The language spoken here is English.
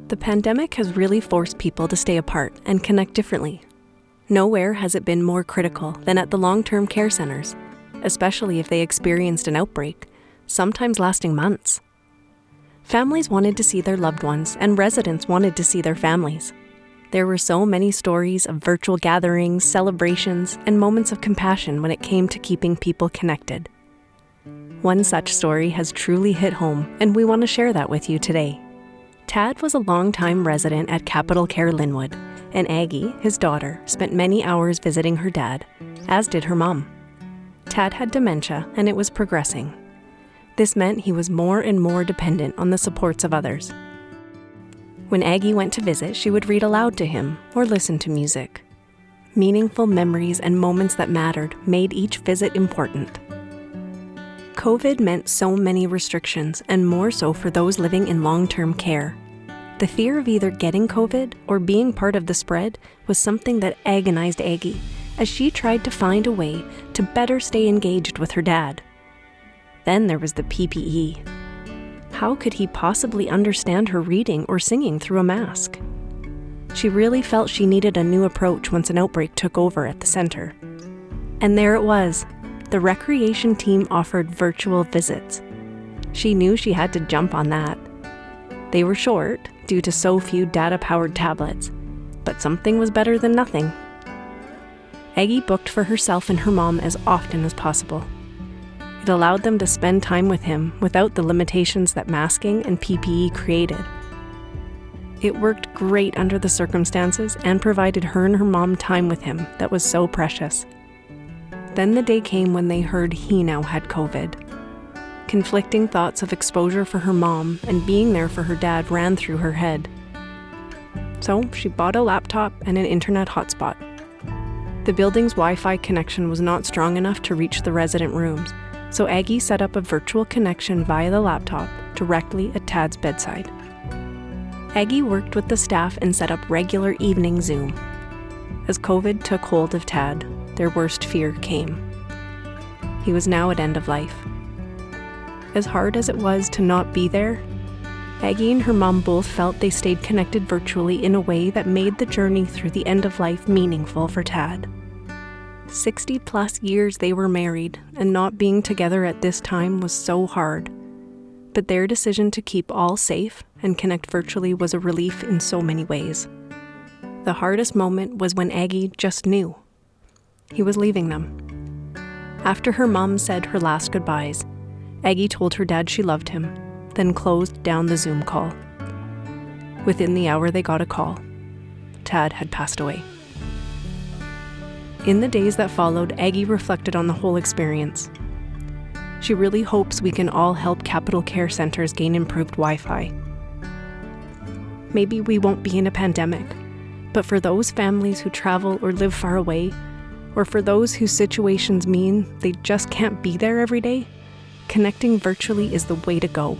The pandemic has really forced people to stay apart and connect differently. Nowhere has it been more critical than at the long-term care centers, especially if they experienced an outbreak, sometimes lasting months. Families wanted to see their loved ones, and residents wanted to see their families. There were so many stories of virtual gatherings, celebrations, and moments of compassion when it came to keeping people connected. One such story has truly hit home, and we want to share that with you today. Tad was a longtime resident at CapitalCare Lynnwood, and Aggie, his daughter, spent many hours visiting her dad, as did her mom. Tad had dementia, and it was progressing. This meant he was more and more dependent on the supports of others. When Aggie went to visit, she would read aloud to him or listen to music. Meaningful memories and moments that mattered made each visit important. COVID meant so many restrictions, and more so for those living in long-term care. The fear of either getting COVID or being part of the spread was something that agonized Aggie, as she tried to find a way to better stay engaged with her dad. Then there was the PPE. How could he possibly understand her reading or singing through a mask? She really felt she needed a new approach once an outbreak took over at the center. And there it was. The recreation team offered virtual visits. She knew she had to jump on that. They were short due to so few data-powered tablets, but something was better than nothing. Aggie booked for herself and her mom as often as possible. It allowed them to spend time with him without the limitations that masking and PPE created. It worked great under the circumstances and provided her and her mom time with him that was so precious. Then the day came when they heard he now had COVID. Conflicting thoughts of exposure for her mom and being there for her dad ran through her head. So she bought a laptop and an internet hotspot. The building's Wi-Fi connection was not strong enough to reach the resident rooms, so Aggie set up a virtual connection via the laptop directly at Tad's bedside. Aggie worked with the staff and set up regular evening Zoom. As COVID took hold of Tad, their worst fear came. He was now at end of life. As hard as it was to not be there, Aggie and her mom both felt they stayed connected virtually in a way that made the journey through the end of life meaningful for Tad. 60+ years they were married, and not being together at this time was so hard. But their decision to keep all safe and connect virtually was a relief in so many ways. The hardest moment was when Aggie just knew. He was leaving them. After her mom said her last goodbyes, Aggie told her dad she loved him, then closed down the Zoom call. Within the hour they got a call. Tad had passed away. In the days that followed, Aggie reflected on the whole experience. She really hopes we can all help Capital Care Centers gain improved Wi-Fi. Maybe we won't be in a pandemic, but for those families who travel or live far away, or for those whose situations mean they just can't be there every day, connecting virtually is the way to go.